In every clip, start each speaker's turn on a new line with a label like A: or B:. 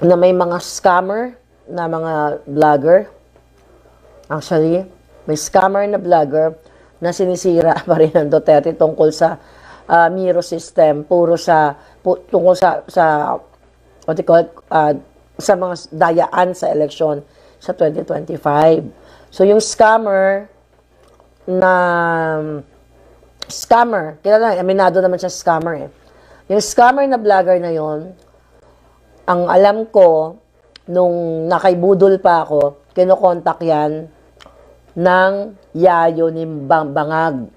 A: na may mga scammer na mga vlogger. Actually, may scammer na vlogger na sinisira pa rin ng Duterte tungkol sa Miro system, tungkol sa what you call it, sa mga dayaan sa eleksyon sa 2025. So yung scammer, kilala, aminado naman siya scammer eh. Yung scammer na vlogger na yon, ang alam ko, nung nakaibudol pa ako, kinokontak yan ng yayo ni Bangag.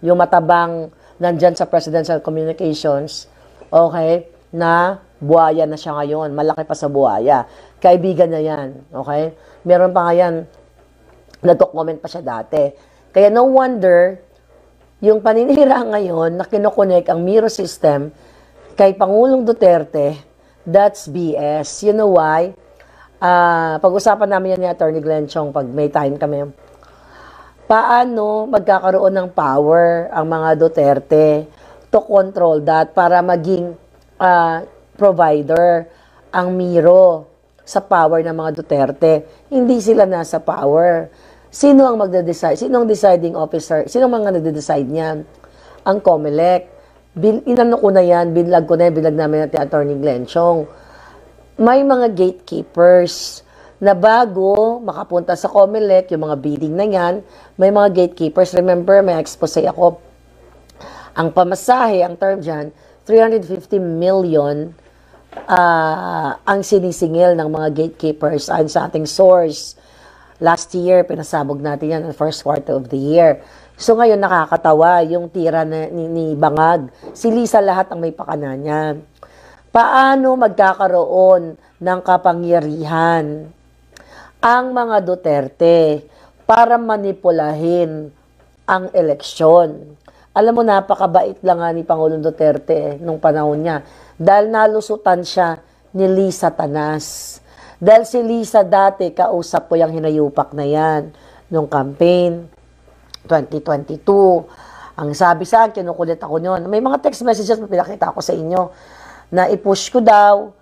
A: Yung matabang nandyan sa Presidential Communications, okay, na buhaya na siya ngayon. Malaki pa sa buhaya. Kaibigan na yan, okay? Meron pa nga yan, nagko-comment pa siya dati. Kaya no wonder, yung paninira ngayon na kinokonek ang Miro system kay Pangulong Duterte, that's BS. You know why? Pag-usapan namin yan ni Attorney Glenn Chong pag may time kami. Paano magkakaroon ng power ang mga Duterte to control that para maging provider ang Miro sa power ng mga Duterte? Hindi sila nasa power. Sino ang magde-decide? Sino ang deciding officer? Sino ang mga nagde-decide niyan? Ang COMELEC. Inano ko na yan, binlag ko na yan, binlag namin natin Attorney Glenn Chong. May mga gatekeepers na bago makapunta sa COMELEC, yung mga bidding na yan, may mga gatekeepers. Remember, may expose ako. Ang pamasahe, ang term dyan, 350 million ang sinisingil ng mga gatekeepers ayon sa ating source. Last year, pinasabog natin yan in the first quarter of the year. So ngayon nakakatawa yung tira ni Bangag. Si Lisa lahat ang may pakana niya. Paano magkakaroon ng kapangyarihan ang mga Duterte para manipulahin ang eleksyon? Alam mo, napakabait lang nga ni Pangulong Duterte nung panahon niya. Dahil nalusutan siya ni Lisa Tanas. Dahil si Lisa dati, kausap ko yung hinayupak na yan nung campaign. 2022. Ang sabi sa akin, kinukulit ako nyon. May mga text messages na pinakita ko sa inyo na i-push ko daw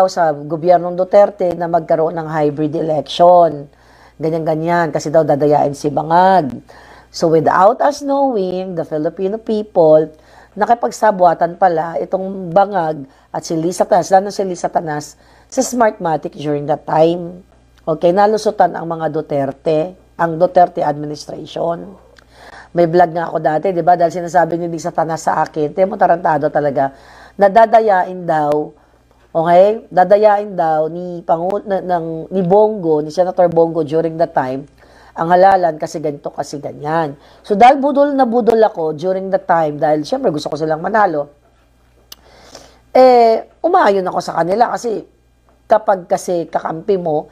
A: sa gobyernong Duterte na magkaroon ng hybrid election. Ganyan-ganyan. Kasi daw dadayain si Bangag. So without us knowing, the Filipino people, nakipagsabuatan pala itong Bangag at si Lisa Tanas, lalo si Lisa Tanas, sa Smartmatic during that time. Okay, nalusutan ang mga Duterte, ang Duterte administration. May vlog nga ako dati, di ba? Dahil sinasabi ni Lisa Tanas sa akin, mo tarantado talaga, na dadayain daw, okay? Dadayain daw ni Bongo, ni Senator Bongo during that time, ang halalan kasi ganito, kasi ganyan. So dahil budol na budol ako during that time, dahil syempre gusto ko silang manalo, umaayon ako sa kanila kasi kapag kasi kakampi mo,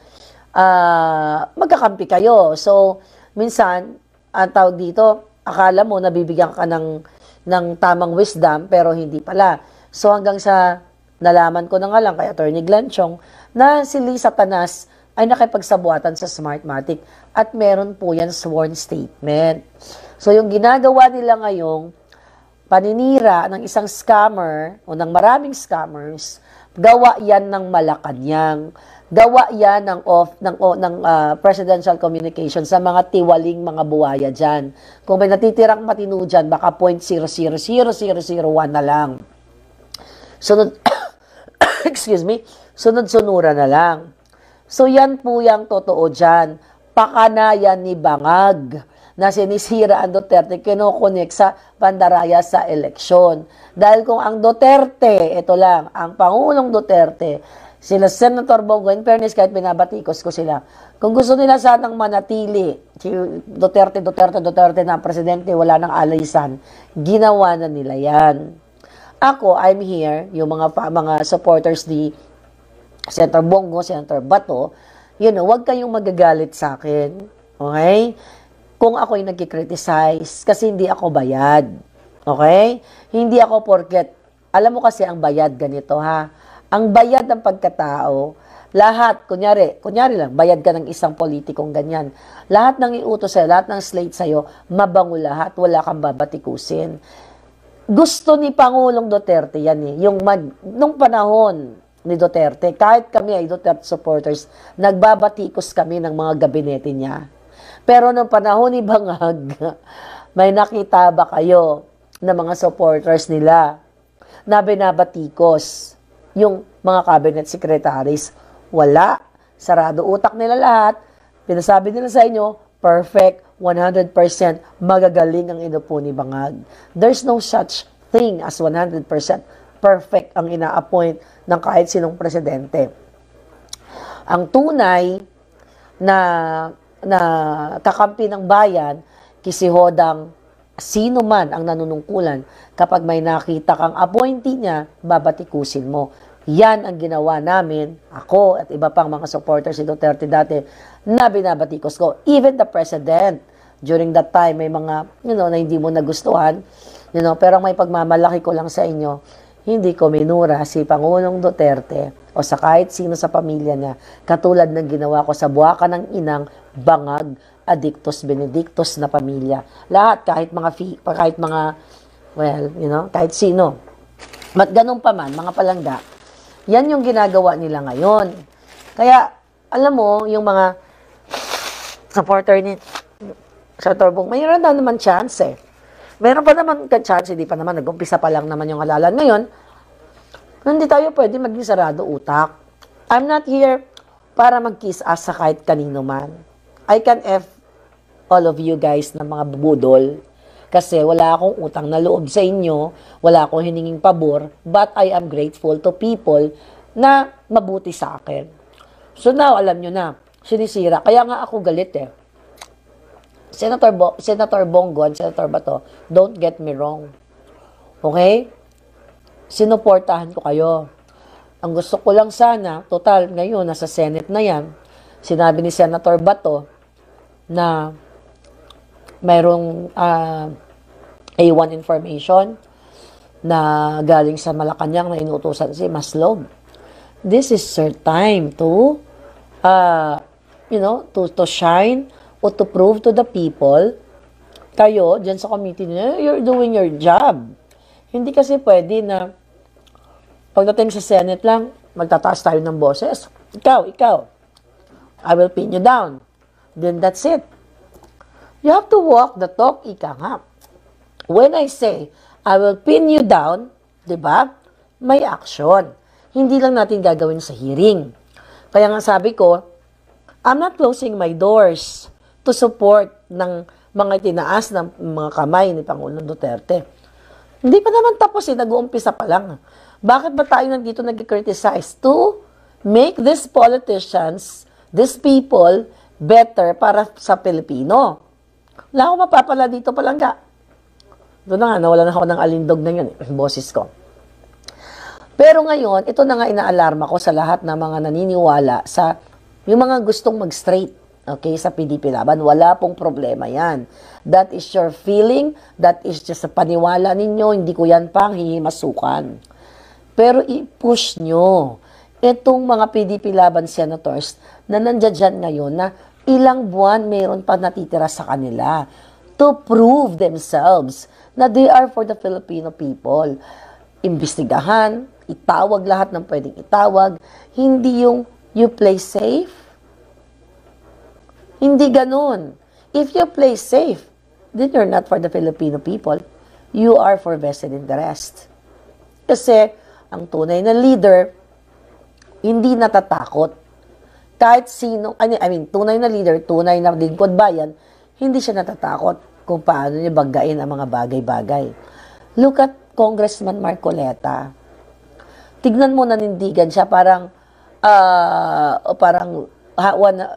A: magkakampi kayo. So, minsan, ang tawag dito, akala mo nabibigyan ka ng tamang wisdom, pero hindi pala. So, hanggang sa nalaman ko na nga lang kay Attorney Glenn Chong na si Lisa Tanas ay nakipagsabuatan sa Smartmatic at meron po yan sworn statement. So, yung ginagawa nila ngayong paninira ng isang scammer o ng maraming scammers, gawa yan ng Malacanang. Gawa yan ng presidential communication sa mga tiwaling mga buhaya dyan. Kung may natitirang matino dyan, baka 0.0000001 na lang. Sunod, excuse me, sunod-sunura na lang. So yan po yung totoo dyan. Pakanayan ni Bangag na sinisira ang Duterte, kinokonek sa pandaraya sa eleksyon. Dahil kung ang Duterte, ito lang, ang Pangulong Duterte, sila Senator Bongo, in fairness, kahit binabatikos ko sila, kung gusto nila sanang manatili, si Duterte na presidente, wala nang alaysan, ginawa na nila yan. Ako, I'm here, yung mga supporters ni Senator Bongo, Senator Bato, wag kayong magagalit sa akin. Okay? Kung ako'y nagkikriticize, kasi hindi ako bayad. Okay? Hindi ako porket, alam mo kasi ang bayad ganito ha, ang bayad ng pagkatao, lahat, kunyari lang, bayad ka ng isang politikong ganyan. Lahat ng iutos sa'yo, lahat ng slate sa'yo, mabango lahat, wala kang babatikusin. Gusto ni Pangulong Duterte yan eh, nung panahon, ni Duterte. Kahit kami ay Duterte supporters, nagbabatikos kami ng mga gabinete niya. Pero noong panahon ni Bangag, may nakita ba kayo na mga supporters nila na binabatikos yung mga cabinet secretaries? Wala. Sarado utak nila lahat. Pinasabi nila sa inyo, perfect, 100% magagaling ang inupo ni Bangag. There's no such thing as 100% perfect ang ina-appoint ng kahit sinong presidente. Ang tunay na kakampi ng bayan, kisihodang sino man ang nanunungkulan, kapag may nakita kang appointee niya, babatikusin mo. Yan ang ginawa namin, ako at iba pang mga supporters si Duterte dati, na binabatikos ko. Even the president, during that time, may mga, na hindi mo nagustuhan, pero may pagmamalaki ko lang sa inyo, hindi ko minura si Pangulong Duterte o sa kahit sino sa pamilya niya, katulad ng ginawa ko sa buwaka ng inang Bangag, Adictus, Benedictus na pamilya. Lahat, kahit mga, kahit sino. Mat ganun pa man, mga palangga, yan yung ginagawa nila ngayon. Kaya, alam mo, yung mga supporter ni Senator Bong, mayroon na naman chance eh. Meron pa naman ka-chance, hindi pa naman, nag-umpisa pa lang naman yung halalan. Ngayon, hindi tayo pwede maging sarado utak. I'm not here para mag-kiss ass sa kahit kanino man. I can F all of you guys na mga budol. Kasi wala akong utang na loob sa inyo, wala akong hininging pabor, but I am grateful to people na mabuti sa akin. So now, alam nyo na, sinisira. Kaya nga ako galit eh. Senator Bongo and Senator Bato, don't get me wrong. Okay? Sinuportahan ko kayo. Ang gusto ko lang sana, total, ngayon, nasa Senate na yan, sinabi ni Senator Bato na mayroong A1 information na galing sa Malacanang na inuutosan si Maslog. This is your time to, to shine o to prove to the people, kayo, dyan sa committee niyo, you're doing your job. Hindi kasi pwede na pagdating sa Senate lang, magtataas tayo ng boses. Ikaw, I will pin you down. Then that's it. You have to walk the talk, ika nga. When I say, I will pin you down, di ba? May action. Hindi lang natin gagawin sa hearing. Kaya nga sabi ko, I'm not closing my doors to support ng mga tinaas ng mga kamay ni Pangulong Duterte. Hindi pa naman tapos nag-uumpisa pa lang. Bakit ba tayo nandito nag-criticize? To make these politicians, these people, better para sa Pilipino. Wala akong mapapala dito palangga. Doon na nga, nawala na ako ng alindog na yun, boses ko. Pero ngayon, ito na nga inaalarma ko sa lahat ng mga naniniwala sa yung mga gustong mag-straight, okay, sa PDP Laban. Wala pong problema yan. That is your feeling, that is just sa paniwala ninyo, hindi ko yan pang hihimasukan. Pero i-push nyo itong mga PDP Laban senators na nandiyan ngayon na ilang buwan mayroon pa natitira sa kanila to prove themselves na they are for the Filipino people. Imbestigahan, itawag lahat ng pwedeng itawag, hindi yung you play safe. Hindi ganun. If you play safe, then you're not for the Filipino people. You are for vested interest. Kasi, ang tunay na leader, hindi natatakot. Kahit sino, tunay na leader, tunay na lingkod bayan, hindi siya natatakot kung paano niya banggain ang mga bagay-bagay. Look at Congressman Marcoleta. Tignan mo, nanindigan siya, parang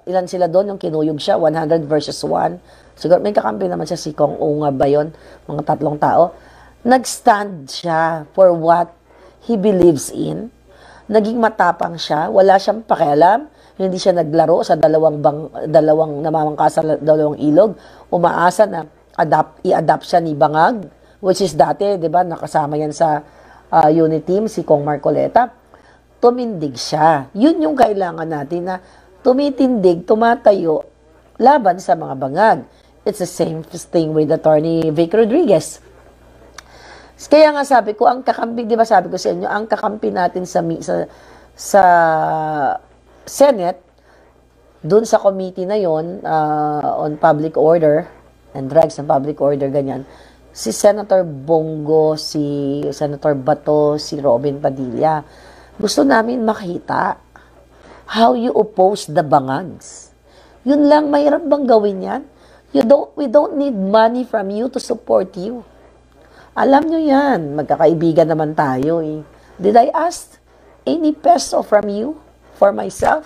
A: ilan sila doon, yung kinuyog siya, 100 versus 1. Siguro may kakampi naman siya, si Kong Unga ba yun? Mga 3 tao. Nag-stand siya for what he believes in. Naging matapang siya, wala siyang pakialam, hindi siya naglaro sa dalawang namamangka sa dalawang ilog, umaasa na i-adapt siya ni Bangag, which is dati, di ba, nakasama yan sa unit team, si Kong Marcoleta. Tumindig siya. Yun yung kailangan natin na tumitindig, tumatayo, laban sa mga bangag. It's the same thing with Attorney Vic Rodriguez. Kaya nga sabi ko, ang kakampi, di ba sabi ko sa inyo, ang kakampi natin sa sa Senate, dun sa committee na yon on public order and drugs and public order, ganyan, si Senator Bongo, si Senator Bato, si Robin Padilla. Gusto namin makita how you oppose the bangags. Yun lang, mahirap bang gawin yan? We don't need money from you to support you. Alam nyo yan, magkakaibigan naman tayo eh. Did I ask any peso from you for myself?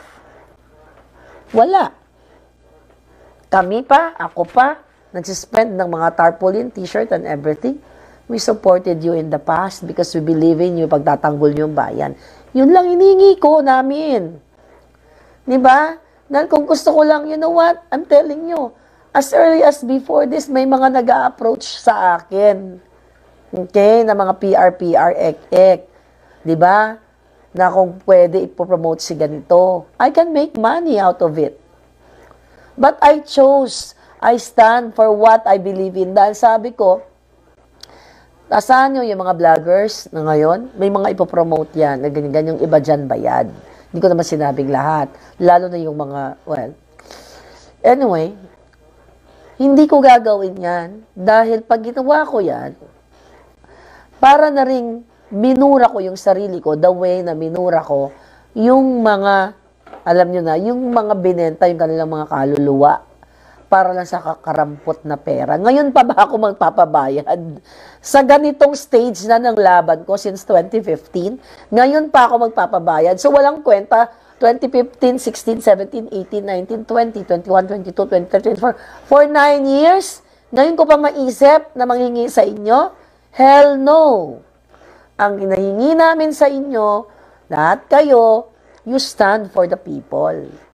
A: Wala. Kami pa, ako pa, nagsispend ng mga tarpaulin, t-shirt and everything. We supported you in the past because we believe in you pagtatanggol nyo yung bayan. Yun lang hinihingi ko namin. Diba? Kung gusto ko lang, you know what? I'm telling you, as early as before this, may mga nag-a-approach sa akin. Okay? Na mga PR, ek. Diba? Na kung pwede ipopromote si ganito. I can make money out of it. But I stand for what I believe in. Dahil sabi ko, asahan nyo yung mga vloggers na ngayon, may mga ipopromote yan, na ganyan, yung iba dyan bayad. Hindi ko naman sinabing lahat. Lalo na yung mga, well. Anyway, hindi ko gagawin yan dahil pag ginawa ko yan, para na ring minura ko yung sarili ko, the way na minura ko, yung mga, alam nyo na, yung mga binenta, yung kanilang mga kaluluwa, para lang sa kakarampot na pera. Ngayon pa ba ako magpapabayad? Sa ganitong stage na ng laban ko since 2015, ngayon pa ako magpapabayad. So walang kwenta, 2015, 16, 17, 18, 19, 20, 21, 22, 23, 24, for 9 years, ngayon ko pa maisip na manghingi sa inyo? Hell no! Ang hinahingi namin sa inyo, lahat kayo, you stand for the people.